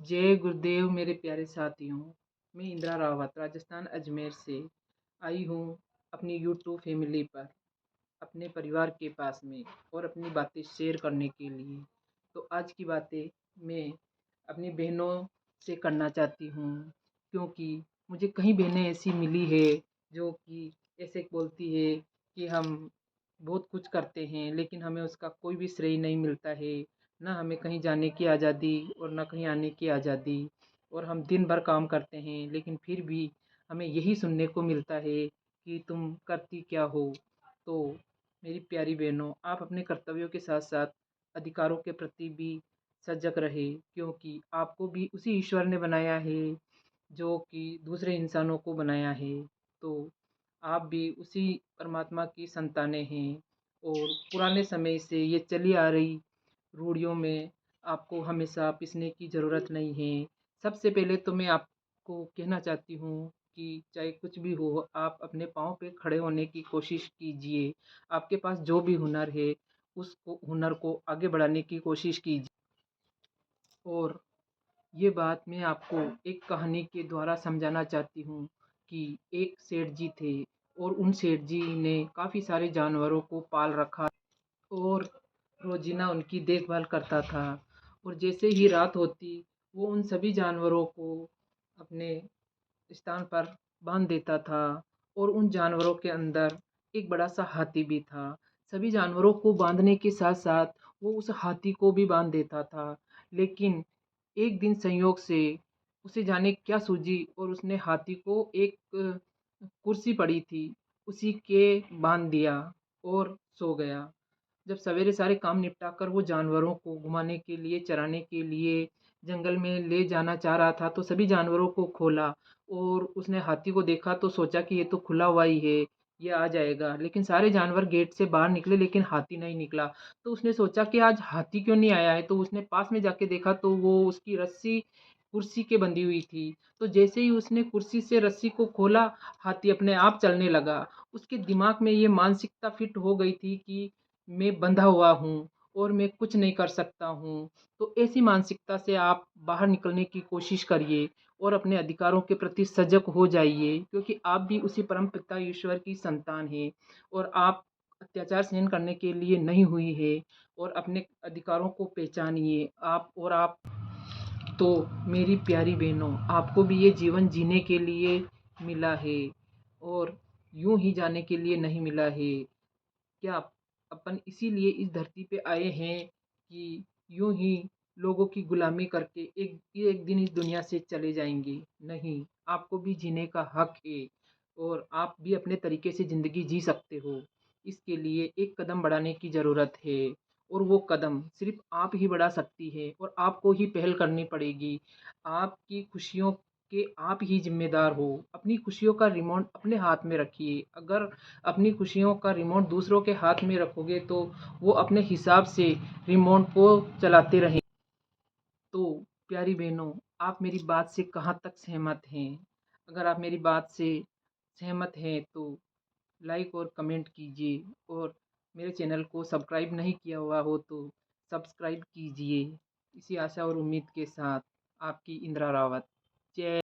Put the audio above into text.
जय गुरुदेव मेरे प्यारे साथियों। मैं इंदिरा रावत राजस्थान अजमेर से आई हूँ अपनी यूट्यूब फैमिली पर, अपने परिवार के पास में और अपनी बातें शेयर करने के लिए। तो आज की बातें मैं अपनी बहनों से करना चाहती हूँ, क्योंकि मुझे कई बहनें ऐसी मिली है जो कि ऐसे बोलती है कि हम बहुत कुछ करते हैं लेकिन हमें उसका कोई भी श्रेय नहीं मिलता है। ना हमें कहीं जाने की आज़ादी और ना कहीं आने की आज़ादी, और हम दिन भर काम करते हैं लेकिन फिर भी हमें यही सुनने को मिलता है कि तुम करती क्या हो। तो मेरी प्यारी बहनों, आप अपने कर्तव्यों के साथ साथ अधिकारों के प्रति भी सजग रहे, क्योंकि आपको भी उसी ईश्वर ने बनाया है जो कि दूसरे इंसानों को बनाया है। तो आप भी उसी परमात्मा की संतानें हैं, और पुराने समय से ये चली आ रही रूढ़ियों में आपको हमेशा पिसने की ज़रूरत नहीं है। सबसे पहले तो मैं आपको कहना चाहती हूँ कि चाहे कुछ भी हो, आप अपने पाँव पे खड़े होने की कोशिश कीजिए। आपके पास जो भी हुनर है, उस हुनर को आगे बढ़ाने की कोशिश कीजिए। और ये बात मैं आपको एक कहानी के द्वारा समझाना चाहती हूँ कि एक सेठ जी थे, और उन सेठ जी ने काफ़ी सारे जानवरों को पाल रखा और रोजीना उनकी देखभाल करता था। और जैसे ही रात होती, वो उन सभी जानवरों को अपने स्थान पर बांध देता था। और उन जानवरों के अंदर एक बड़ा सा हाथी भी था। सभी जानवरों को बांधने के साथ साथ वो उस हाथी को भी बांध देता था। लेकिन एक दिन संयोग से उसे जाने क्या सूझी, और उसने हाथी को एक कुर्सी पड़ी थी उसी के बांध दिया और सो गया। जब सवेरे सारे काम निपटा कर वो जानवरों को घुमाने के लिए, चराने के लिए जंगल में ले जाना चाह रहा था, तो सभी जानवरों को खोला और उसने हाथी को देखा तो सोचा कि ये तो खुला हुआ ही है, ये आ जाएगा। लेकिन सारे जानवर गेट से बाहर निकले लेकिन हाथी नहीं निकला। तो उसने सोचा कि आज हाथी क्यों नहीं आया है, तो उसने पास में जाके देखा तो वो उसकी रस्सी कुर्सी के बंधी हुई थी। तो जैसे ही उसने कुर्सी से रस्सी को खोला, हाथी अपने आप चलने लगा। उसके दिमाग में ये मानसिकता फिट हो गई थी कि मैं बंधा हुआ हूँ और मैं कुछ नहीं कर सकता हूँ। तो ऐसी मानसिकता से आप बाहर निकलने की कोशिश करिए और अपने अधिकारों के प्रति सजग हो जाइए, क्योंकि आप भी उसी परम पिता ईश्वर की संतान हैं और आप अत्याचार सहन करने के लिए नहीं हुई है। और अपने अधिकारों को पहचानिए आप। तो मेरी प्यारी बहनों, आपको भी ये जीवन जीने के लिए मिला है और यूं ही जाने के लिए नहीं मिला है। क्या अपन इसीलिए इस धरती पे आए हैं कि यूं ही लोगों की गुलामी करके एक दिन इस दुनिया से चले जाएंगे? नहीं, आपको भी जीने का हक है और आप भी अपने तरीके से ज़िंदगी जी सकते हो। इसके लिए एक कदम बढ़ाने की ज़रूरत है, और वो कदम सिर्फ आप ही बढ़ा सकती है और आपको ही पहल करनी पड़ेगी। आपकी खुशियों के आप ही जिम्मेदार हो। अपनी खुशियों का रिमोट अपने हाथ में रखिए। अगर अपनी खुशियों का रिमोट दूसरों के हाथ में रखोगे तो वो अपने हिसाब से रिमोट को चलाते रहें। तो प्यारी बहनों, आप मेरी बात से कहाँ तक सहमत हैं? अगर आप मेरी बात से सहमत हैं तो लाइक और कमेंट कीजिए, और मेरे चैनल को सब्सक्राइब नहीं किया हुआ हो तो सब्सक्राइब कीजिए। इसी आशा और उम्मीद के साथ, आपकी इंदिरा रावत। जय